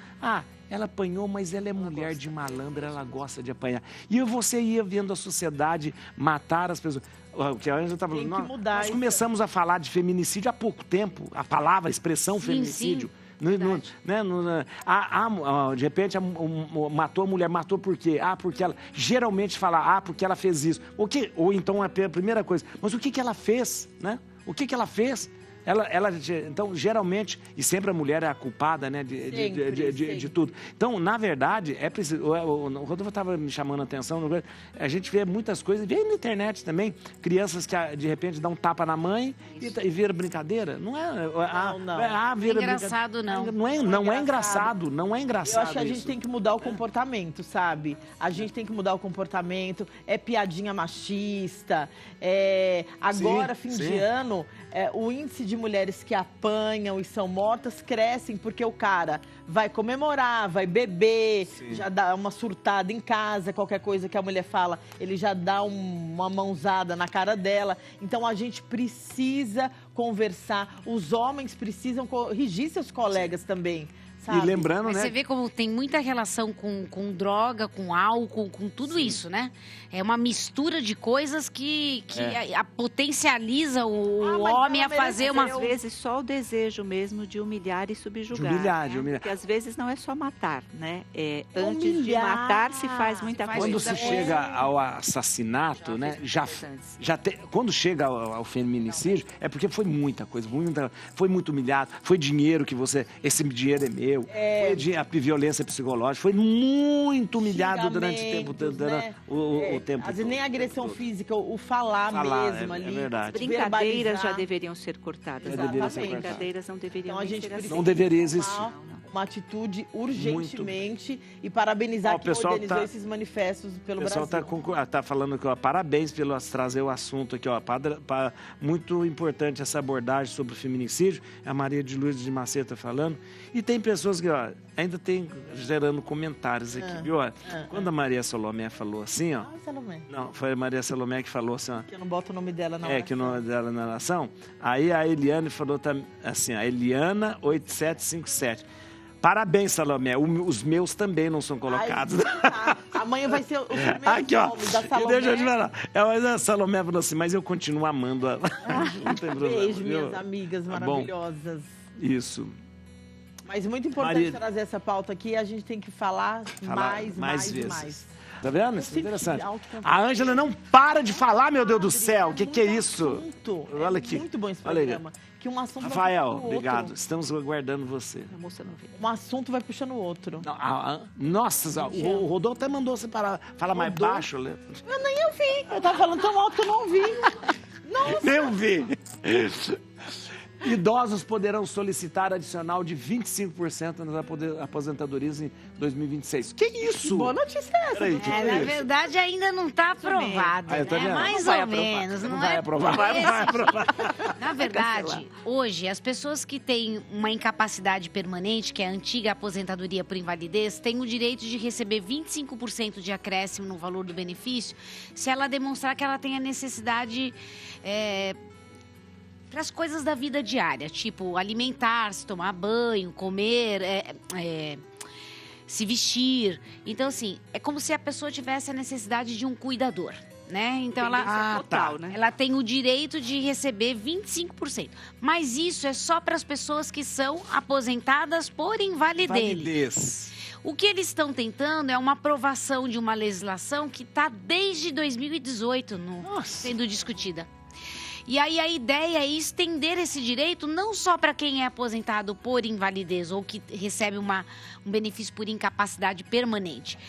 ela apanhou, mas ela é mulher de malandro, ela gosta de apanhar. E você ia vendo a sociedade matar as pessoas. O que a Ângela estava falando, nós começamos a falar de feminicídio há pouco tempo, a expressão feminicídio. De repente, matou a mulher, matou por quê? Porque ela geralmente fala, porque ela fez isso. Ou então a primeira coisa, mas o que ela fez, né? O que ela fez? Então, geralmente, e sempre a mulher é a culpada, né, de tudo. Então, na verdade, é preciso... O Rodolfo estava me chamando a atenção, a gente vê muitas coisas, vê na internet também, crianças que, de repente, dão um tapa na mãe e vira brincadeira. Não é... Vira engraçado, não. Não é engraçado. Eu acho que a gente tem que mudar o comportamento, sabe? A gente tem que mudar o comportamento, piadinha machista, agora, fim de ano, o índice de mulheres que apanham e são mortas crescem porque o cara vai comemorar, vai beber, já dá uma surtada em casa, qualquer coisa que a mulher fala, ele já dá uma mãozada na cara dela. Então a gente precisa conversar, os homens precisam corrigir seus colegas também. Sabe? E lembrando, Mas né? você vê como tem muita relação com droga, com álcool, com tudo isso, né? É uma mistura de coisas que potencializa o homem a fazer uma... Às vezes só o desejo mesmo de humilhar e subjugar. De humilhar. Porque às vezes não é só matar, né? Antes de matar se faz muita coisa. Quando se chega ao assassinato, né? Quando chega ao feminicídio, é porque foi muita coisa, foi muito humilhado, foi dinheiro que esse dinheiro é meu. Foi a violência psicológica, foi muito humilhado durante o tempo, o tempo às vezes nem agressão física, o falar mesmo ali. É verdade. As brincadeiras já deveriam ser cortadas. Exatamente. As brincadeiras não deveriam então, a gente ser assim. Não deveria existir. Uma atitude urgentemente e parabenizar quem organizou esses manifestos pelo Brasil. O pessoal está falando aqui, parabéns pelo trazer o assunto aqui, muito importante essa abordagem sobre o feminicídio. A Maria de Lourdes de Macedo está falando. E tem pessoas que, ainda tem gerando comentários aqui, viu? Quando a Maria Salomé falou assim, Salomé. Não, foi a Maria Salomé que falou assim, que eu não boto o nome dela na oração. Que o nome dela na oração. Aí a Eliane falou assim, a Eliana 8757. Parabéns, Salomé. Os meus também não são colocados. Amanhã vai ser o primeiro nome da Salomé. Deixa eu te falar. Mas a Salomé falou assim, mas eu continuo amando ela. Não tem problema. Beijo, minhas amigas maravilhosas. Isso. Mas muito importante trazer essa pauta aqui. A gente tem que falar mais vezes. Tá vendo? Isso é interessante. A Ângela não para de falar, meu Deus do céu. O que é isso? Olha aqui. Muito bom esse programa. Que um assunto Rafael, obrigado. Estamos aguardando você. Um assunto vai puxando o outro. Nossa, o Rodolfo até mandou você falar mais baixo. Eu nem ouvi. Eu tava falando tão alto que eu não ouvi. Nossa. Eu vi. Idosos poderão solicitar adicional de 25% nas aposentadorias em 2026. Que isso? Boa notícia essa. Na verdade, ainda não está aprovado. Né? Mais ou menos. Não vai aprovar. Na verdade, hoje, as pessoas que têm uma incapacidade permanente, que é a antiga aposentadoria por invalidez, têm o direito de receber 25% de acréscimo no valor do benefício, se ela demonstrar que ela tem a necessidade... para as coisas da vida diária, tipo alimentar-se, tomar banho, comer, se vestir. Então, assim, é como se a pessoa tivesse a necessidade de um cuidador, né? Então, ela tem o direito de receber 25%. Mas isso é só para as pessoas que são aposentadas por invalidez. O que eles estão tentando é uma aprovação de uma legislação que está desde 2018 sendo discutida. E aí a ideia é estender esse direito não só para quem é aposentado por invalidez ou que recebe um benefício por incapacidade permanente.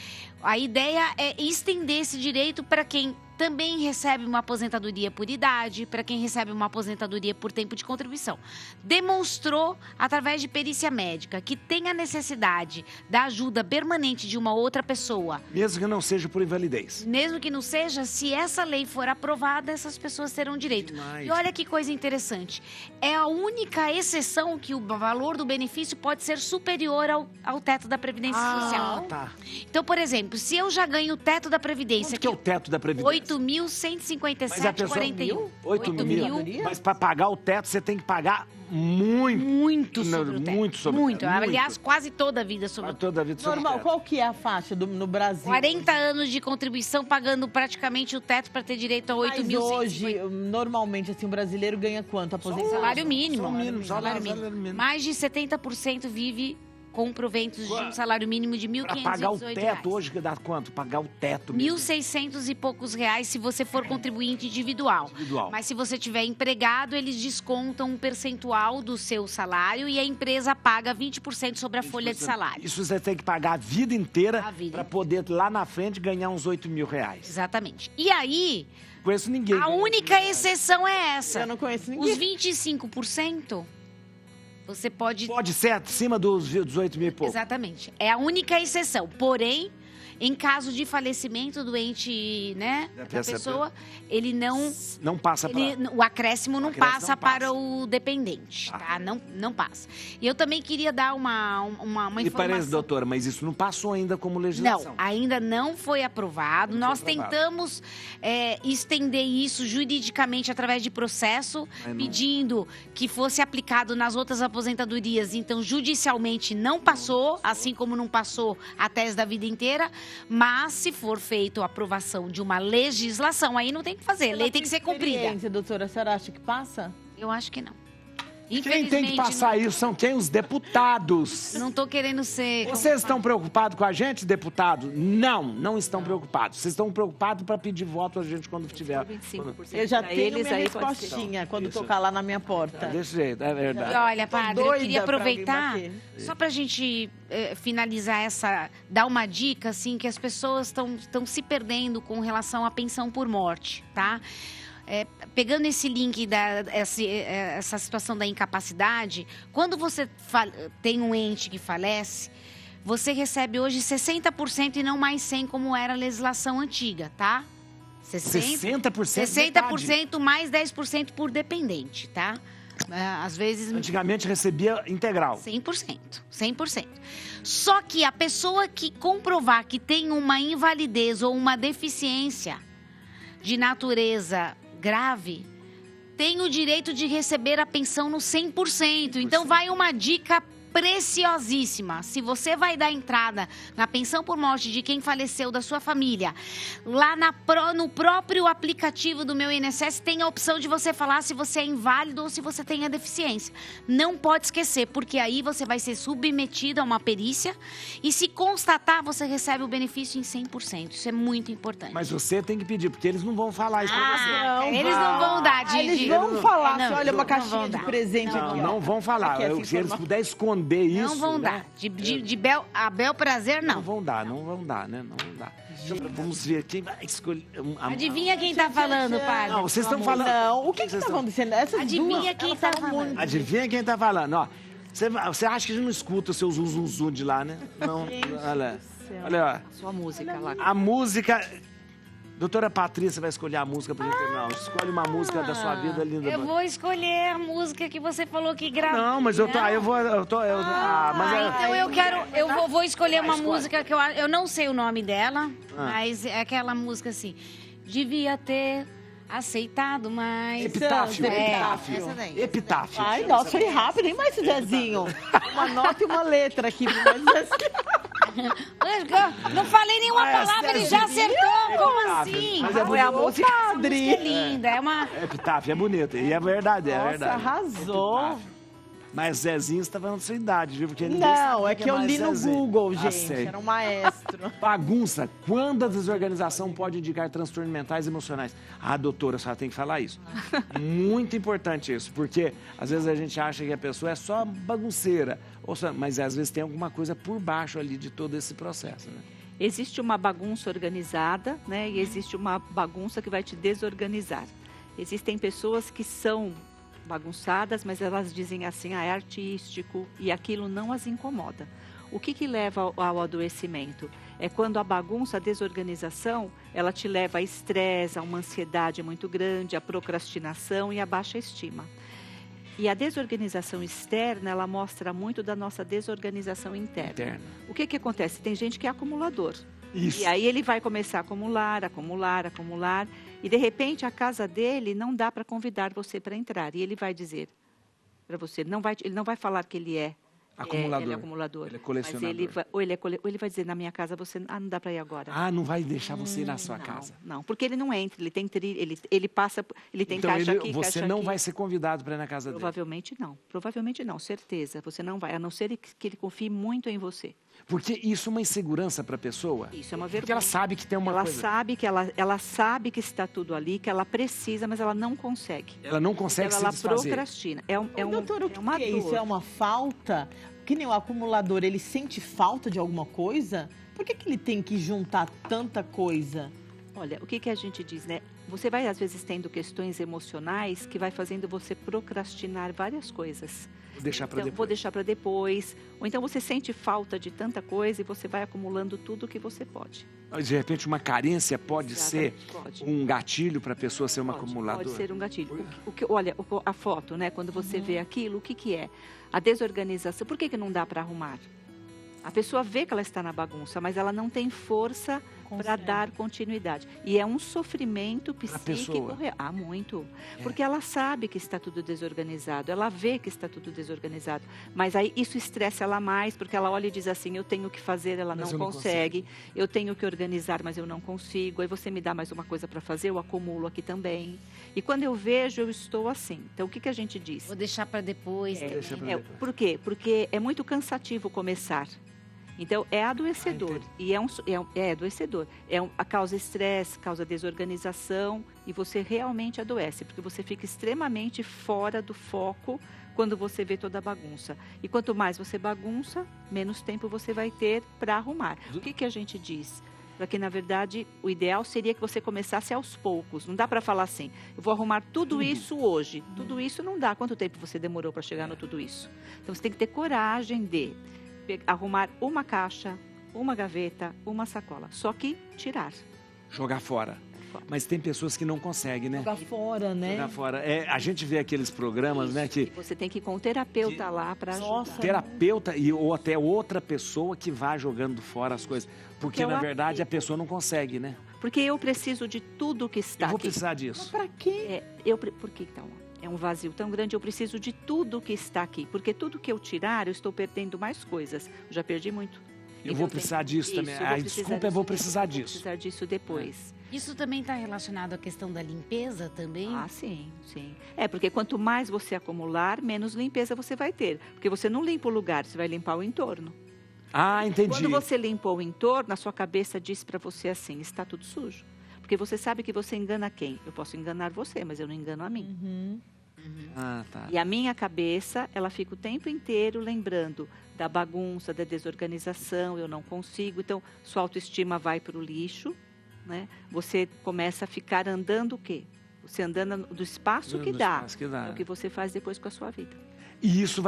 A ideia é estender esse direito para quem também recebe uma aposentadoria por idade, para quem recebe uma aposentadoria por tempo de contribuição. Demonstrou, através de perícia médica, que tem a necessidade da ajuda permanente de uma outra pessoa. Mesmo que não seja por invalidez. Mesmo que não seja, se essa lei for aprovada, essas pessoas terão direito. Demais. E olha que coisa interessante. É a única exceção que o valor do benefício pode ser superior ao teto da Previdência Social. Tá. Então, por exemplo, se eu já ganho o teto da Previdência... Quanto que é o teto da Previdência? 8.157,41. 8 mil? Mas para pagar o teto, você tem que pagar muito. Muito sobre o teto. Muito sobre Muito. o teto. Aliás, quase toda a vida sobre o teto. Toda a vida sobre o Normal, teto. qual que é a faixa no Brasil? 40 anos de contribuição, pagando praticamente o teto para ter direito a 8.150. Mas hoje, normalmente, assim, o brasileiro ganha quanto? Aposentadoria? Salário mínimo. Salário mínimo. Mais de 70% vive com proventos de um salário mínimo de R$ 1.518. Para pagar o teto hoje, que dá quanto? Pagar o teto mesmo. R$ 1.600 e poucos reais se você for contribuinte individual. Mas se você tiver empregado, eles descontam um percentual do seu salário e a empresa paga 20% sobre a folha de salário. Isso você tem que pagar a vida inteira para A vida poder, lá na frente, ganhar uns 8 mil reais. Exatamente. E aí, Conheço ninguém. a única exceção é essa. Eu não conheço ninguém. Os 25%, você pode... Pode ser acima dos 18 mil e pouco. Exatamente. É a única exceção. Porém, em caso de falecimento do ente, né, da pessoa, ele não... Não passa para... O acréscimo não acréscimo passa não para passa. o dependente, tá? Não passa. E eu também queria dar uma Me informação. parece, doutora, mas isso não passou ainda como legislação. Não, ainda não foi aprovado. Nós tentamos estender isso juridicamente através de processo, pedindo que fosse aplicado nas outras aposentadorias. Então, judicialmente não passou, assim como não passou a tese da vida inteira. Mas, se for feita a aprovação de uma legislação, aí não tem o que fazer. A lei tem que ser cumprida. Doutora, a senhora acha que passa? Eu acho que não. Quem tem que passar isso são quem? Os deputados. Não estou querendo ser... Vocês estão preocupados com a gente, deputado? Não estão preocupados. Vocês estão preocupados para pedir voto a gente quando tiver. 25%. Eu já Pra tenho eles minha aí pode ser. respostinha quando Isso. tocar lá na minha porta. Desse jeito, é verdade. E olha, padre, eu doida queria pra alguém aproveitar, bater. só pra gente finalizar dar uma dica, assim, que as pessoas estão se perdendo com relação à pensão por morte, tá? Pegando esse link essa situação da incapacidade, quando você tem um ente que falece, você recebe hoje 60% e não mais 100% como era a legislação antiga, tá? 60%? 60% mais 10% por dependente, tá? Às vezes... Antigamente recebia integral. 100%. Só que a pessoa que comprovar que tem uma invalidez ou uma deficiência de natureza grave, tem o direito de receber a pensão no 100%. Então, vai uma dica preciosíssima. Se você vai dar entrada na pensão por morte de quem faleceu da sua família, lá no próprio aplicativo do Meu INSS tem a opção de você falar se você é inválido ou se você tem a deficiência. Não pode esquecer, porque aí você vai ser submetido a uma perícia e se constatar, você recebe o benefício em 100%. Isso é muito importante. Mas você tem que pedir, porque eles não vão falar isso pra você. Eles não vão dar Eles vão falar, Não, você olha uma não caixinha vão de dar. presente aqui, ó. Não vão falar. Aqui, essa Se eles informação. puderem esconder isso... Não vão né? dar. A bel prazer, não. Não vão dar, né? Não vão dar. Vamos ver quem vai escolher... Adivinha quem tá falando, padre? Não, vocês estão falando... Não, o que vocês tá estão- acontecendo? Essas Adivinha duas, quem elas tá falam falando. muito. Adivinha quem tá falando, ó. Você acha que a gente não escuta o seu zum de lá, né? Não. Olha, ó. A sua música lá. A música... Doutora Patrícia vai escolher a música pra gente terminar. Escolhe uma música da sua vida linda. Eu vou escolher a música que você falou que gravou. Não, mas eu tô... Aí eu vou... Então eu quero... Eu vou escolher uma escolhe. música que eu não sei o nome dela, Ah. mas é aquela música assim... Devia ter aceitado mais... Epitáfio. Essa daí. Epitáfio. Ai, nossa, foi rápido, hein, mais Zezinho? Uma nota e uma letra aqui. Não falei nenhuma palavra, ele já acertou. Como Epitáfio. assim? Mas é Foi a bonito. música, Padre. É linda, é uma... Epitáfio é bonito. E é verdade, é Nossa, verdade. arrasou. Epitáfio. Mas Zezinho está falando da sua idade, viu? Porque ninguém Não, sabe é quem que eu mais li no Zezinho. Google, Ah, gente. sei. Era um maestro. Bagunça. Quando a desorganização pode indicar transtornos mentais e emocionais? Ah, doutora, a senhora tem que falar isso. Muito importante isso, porque às vezes a gente acha que a pessoa é só bagunceira, mas às vezes tem alguma coisa por baixo ali de todo esse processo, né? Existe uma bagunça organizada, né? E existe uma bagunça que vai te desorganizar. Existem pessoas que são bagunçadas, mas elas dizem assim, é artístico, e aquilo não as incomoda. O que leva ao adoecimento? É quando a bagunça, a desorganização, ela te leva a estresse, a uma ansiedade muito grande, a procrastinação e a baixa estima. E a desorganização externa, ela mostra muito da nossa desorganização interna. O que acontece? Tem gente que é acumulador. Isso. E aí ele vai começar a acumular, acumular, acumular. E de repente a casa dele não dá para convidar você para entrar. E ele vai dizer para você, ele não vai falar que ele é acumulador. Ele é acumulador. Ele é colecionador. Mas ele vai dizer, na minha casa você não dá para ir agora. Ah, não vai deixar você ir na sua casa. Não, porque ele não entra, ele tem ele passa, ele tem então, caixa aqui, você caixa não aqui. vai ser convidado para ir na casa Provavelmente não, certeza. Você não vai, a não ser que ele confie muito em você. Porque isso é uma insegurança para a pessoa. Isso é uma vergonha. Porque ela sabe que tem uma coisa. Ela sabe que está tudo ali, que ela precisa, mas ela não consegue. Ela não consegue então, se desfazer. Ela procrastina. Doutor, o que uma é isso? É uma falta? Que nem o acumulador, ele sente falta de alguma coisa? Por que ele tem que juntar tanta coisa? Olha, o que a gente diz, né? Você vai, às vezes, tendo questões emocionais que vai fazendo você procrastinar várias coisas. Vou deixar para depois. Vou deixar para depois. Ou então você sente falta de tanta coisa e você vai acumulando tudo que você pode. De repente, uma carência pode ser um gatilho para a pessoa ser uma acumuladora? Pode ser um gatilho. Olha, a foto, né? Quando você vê aquilo, o que é? A desorganização. Por que não dá para arrumar? A pessoa vê que ela está na bagunça, mas ela não tem força para dar continuidade. E é um sofrimento psíquico real. Ah, muito. Porque ela sabe que está tudo desorganizado, ela vê que está tudo desorganizado. Mas aí isso estressa ela mais, porque ela olha e diz assim, eu tenho que fazer, ela não consegue. Eu tenho que organizar, mas eu não consigo. Aí você me dá mais uma coisa para fazer, eu acumulo aqui também. E quando eu vejo, eu estou assim. Então, o que a gente diz? Vou deixar para depois. Por quê? Porque é muito cansativo começar. Então, é adoecedor. E é adoecedor. A causa estresse, causa desorganização, e você realmente adoece, porque você fica extremamente fora do foco quando você vê toda a bagunça. E quanto mais você bagunça, menos tempo você vai ter para arrumar. O que a gente diz? Porque, na verdade, o ideal seria que você começasse aos poucos. Não dá para falar assim, eu vou arrumar tudo isso hoje. Tudo isso não dá. Quanto tempo você demorou para chegar no tudo isso? Então, você tem que ter coragem de arrumar uma caixa, uma gaveta, uma sacola. Só que tirar. Jogar fora. Mas tem pessoas que não conseguem, né? Jogar fora, né? Jogar fora. A gente vê aqueles programas, né? Que você tem que ir com um terapeuta lá para ajudar. Terapeuta ou até outra pessoa que vá jogando fora as coisas. Porque na verdade, a pessoa não consegue, né? Porque eu preciso de tudo que está aqui. Eu vou precisar disso. Mas pra quê? Por que então? É um vazio tão grande, eu preciso de tudo que está aqui. Porque tudo que eu tirar, eu estou perdendo mais coisas. Eu já perdi muito. Eu vou precisar disso também. Desculpa, eu vou precisar disso. Vou precisar disso depois. Isso também está relacionado à questão da limpeza também? Ah, sim. Porque quanto mais você acumular, menos limpeza você vai ter. Porque você não limpa o lugar, você vai limpar o entorno. Ah, entendi. Quando você limpou o entorno, a sua cabeça diz para você assim, está tudo sujo. Porque você sabe que você engana quem? Eu posso enganar você, mas eu não engano a mim. Ah, tá. E a minha cabeça, ela fica o tempo inteiro lembrando da bagunça, da desorganização, eu não consigo. Então, sua autoestima vai para o lixo, né? Você começa a ficar andando o quê? Você andando do espaço que dá. É o que você faz depois com a sua vida. E isso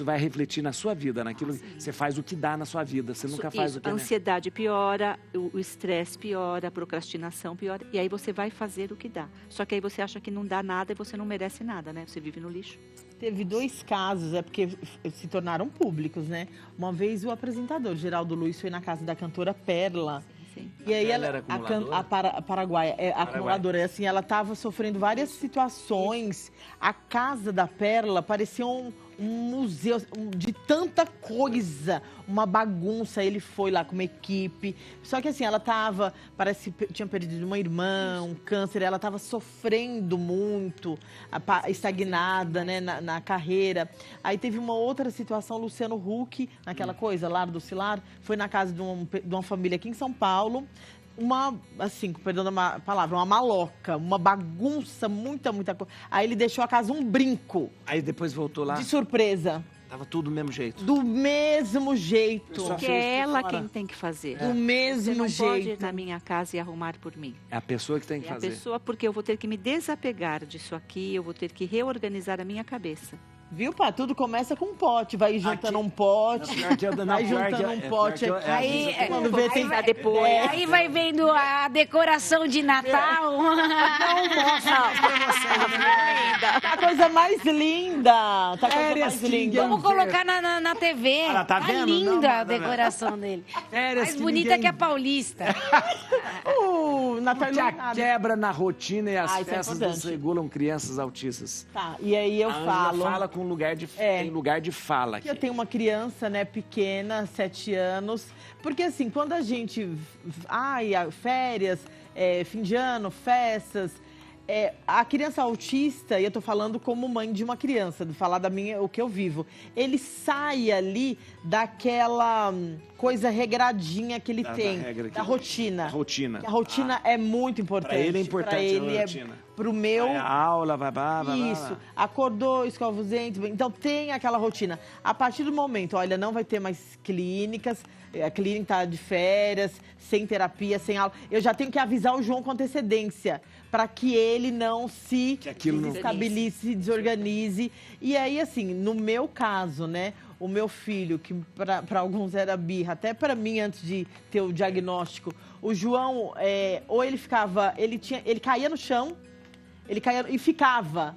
vai refletir na sua vida, naquilo que você faz o que dá na sua vida. Você nunca faz o que... A ansiedade piora, o estresse piora, a procrastinação piora. E aí você vai fazer o que dá. Só que aí você acha que não dá nada e você não merece nada, né? Você vive no lixo. Teve 2 casos, porque se tornaram públicos, né? Uma vez o apresentador, Geraldo Luiz, foi na casa da cantora Perla. Sim. E aí a paraguaia acumuladora, assim, ela estava sofrendo várias situações. A casa da Perla parecia um museu de tanta coisa, uma bagunça. Ele foi lá com uma equipe, só que assim, ela parece que tinha perdido uma irmã, um câncer, ela estava sofrendo muito, estagnada, né, na carreira. Aí teve uma outra situação, Luciano Huck, naquela coisa, Lar do Cilar, foi na casa de uma família aqui em São Paulo, assim, perdão da palavra, uma maloca, uma bagunça, muita coisa. Aí ele deixou a casa um brinco. Aí depois voltou lá? De surpresa. Tava tudo do mesmo jeito. Do mesmo jeito. Só Que fez é ela fora. quem tem que fazer. Do Você mesmo não pode ir jeito. na minha casa e arrumar por mim. É a pessoa que tem que É a fazer. pessoa, porque eu vou ter que me desapegar disso aqui, eu vou ter que reorganizar a minha cabeça. Viu, pá? Tudo começa com um pote. Vai juntando um pote. Vai juntando um pote aqui. Aí, Quando vê, tem... depois. Aí vai vendo a decoração de Natal. Tá a coisa mais linda. Tá a coisa mais linda. Vamos colocar na TV. Ela tá vendo? linda Não, a tá vendo? decoração dele. Férias Mais que bonita ninguém- que a paulista. Natal Porque a iluminado. quebra na rotina e as Ah, isso é festas importante. desregulam crianças autistas. Tá, e aí eu A Ângela falo... fala com lugar de, tem lugar de fala aqui. Eu tenho uma criança, né, pequena, 7 anos. Porque assim, quando a gente... férias, fim de ano, festas... a criança autista, e eu tô falando como mãe de uma criança, de falar o que eu vivo. Ele sai ali daquela coisa regradinha que ele tem, da rotina. A rotina. A rotina é muito importante. Pra ele é importante Pra ele a rotina. Pro meu... Vai a aula, vai. Isso, acordou, escova os dentes, então tem aquela rotina. A partir do momento, olha, não vai ter mais clínicas, a clínica tá de férias, sem terapia, sem aula. Eu já tenho que avisar o João com antecedência, para que ele não se desestabilize, se desorganize. E aí, assim, no meu caso, né, o meu filho, que para alguns era birra, até para mim, antes de ter o diagnóstico, o João, ou ele ficava, ele caía no chão, ele caía e ficava.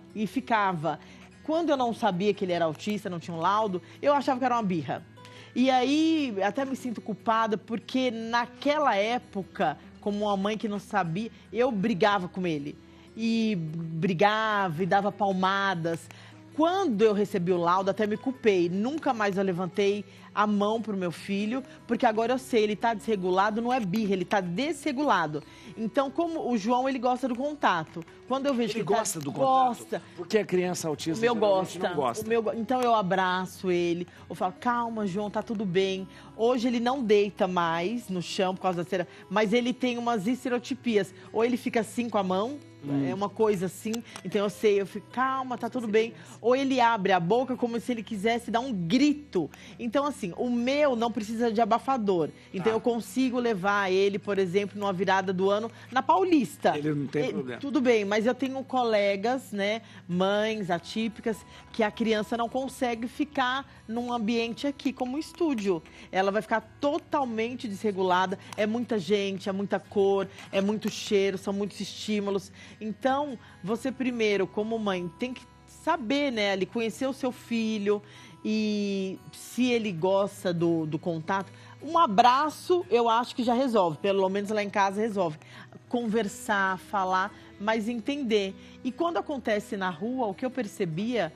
Quando eu não sabia que ele era autista, não tinha um laudo, eu achava que era uma birra. E aí, até me sinto culpada, porque naquela época, como uma mãe que não sabia, eu brigava com ele. E brigava e dava palmadas. Quando eu recebi o laudo, até me culpei. Nunca mais eu levantei a mão pro meu filho, porque agora eu sei, ele tá desregulado, não é birra, ele tá desregulado. Então, como o João, ele gosta do contato. Quando eu vejo Ele que gosta tá, do contato. Porque a criança autista o meu geralmente gosta. não gosta. Então eu abraço ele, eu falo, calma, João, tá tudo bem. Hoje ele não deita mais no chão por causa da cera, mas ele tem umas estereotipias. Ou ele fica assim com a mão, é uma coisa assim, então eu sei, eu fico, calma, tá tudo bem. Ou ele abre a boca como se ele quisesse dar um grito. Então, assim, o meu não precisa de abafador. Então eu consigo levar ele, por exemplo, numa virada do ano na Paulista. Ele não tem problema. Tudo bem, mas eu tenho colegas, né, mães atípicas, que a criança não consegue ficar num ambiente aqui como um estúdio. Ela vai ficar totalmente desregulada, é muita gente, é muita cor, é muito cheiro, são muitos estímulos. Então, você primeiro, como mãe, tem que saber, né, ali, conhecer o seu filho e se ele gosta do contato. Um abraço, eu acho que já resolve, pelo menos lá em casa resolve. Conversar, falar, mas entender. E quando acontece na rua, o que eu percebia,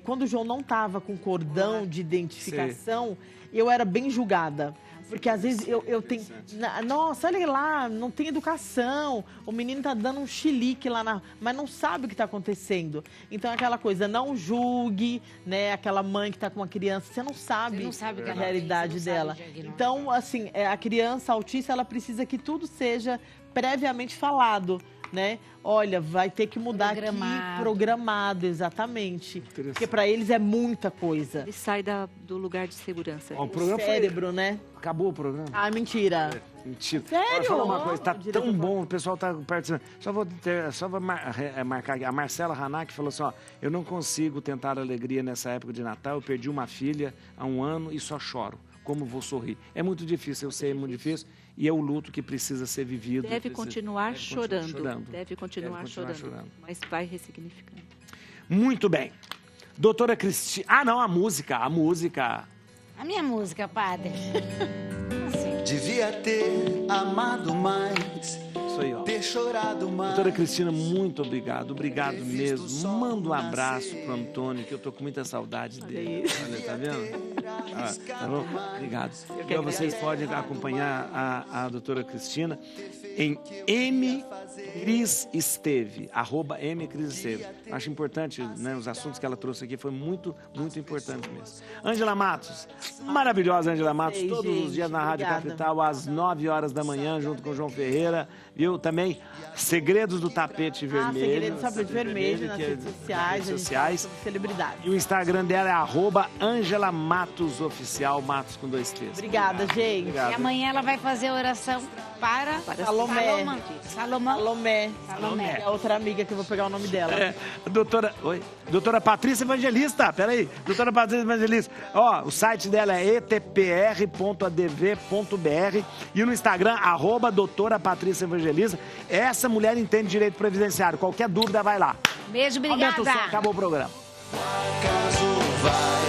quando o João não estava com cordão de identificação, eu era bem julgada. Porque às vezes eu tenho... Nossa, olha lá, não tem educação. O menino tá dando um chilique lá mas não sabe o que está acontecendo. Então é aquela coisa, não julgue, né? Aquela mãe que está com uma criança, você não sabe a realidade dela. Então, assim, a criança autista, ela precisa que tudo seja previamente falado, né? Olha, vai ter que mudar aqui, programado, exatamente. Porque para eles é muita coisa. Ele sai do lugar de segurança. Ó, o programa cérebro, né? Acabou o programa. Ah, mentira. Mentira. Sério? Olha, fala uma coisa, tá O diretor tão bom, o pessoal tá participando. Só vou marcar aqui. A Marcela Hanac falou assim, ó, eu não consigo tentar alegria nessa época de Natal, eu perdi uma filha há 1 ano e só choro. Como vou sorrir? É muito difícil, eu sei, é muito difícil. E é o luto que precisa ser vivido. Deve continuar chorando. Deve continuar chorando. Mas vai ressignificando. Muito bem. Doutora Cristina... Ah, não, a música. A minha música, padre. Devia ter amado mais. Isso aí, ó. Ter chorado mais. Doutora Cristina, muito obrigado. Obrigado mesmo. Manda um abraço pro Antônio, que eu tô com muita saudade dele. Olha, tá vendo? Tá bom? Obrigado. Então vocês podem acompanhar a doutora Cristina em @mcrisesteve. Acho importante, né? Os assuntos que ela trouxe aqui foi muito, muito importante mesmo. Ângela Matos, maravilhosa Ângela Matos, todos os dias na Rádio Capital, às 9 horas da manhã, junto com o João Ferreira, viu? Também Segredos do Tapete Vermelho. Segredos do Tapete Vermelho nas redes sociais. Celebridade. E o Instagram dela é @Ângela Matos Oficial, Matos com 2 T's. Obrigada, gente. Obrigado. E amanhã ela vai fazer oração para Salomé. Salomé. É a outra amiga que eu vou pegar o nome dela. Doutora Patrícia Evangelista, peraí. Doutora Patrícia Evangelista. Ó, o site dela é etpr.adv.br e no Instagram, @doutora Patrícia Evangelista. Essa mulher entende direito previdenciário. Qualquer dúvida, vai lá. Beijo, obrigada. Aumenta o som, acabou o programa. Acaso vai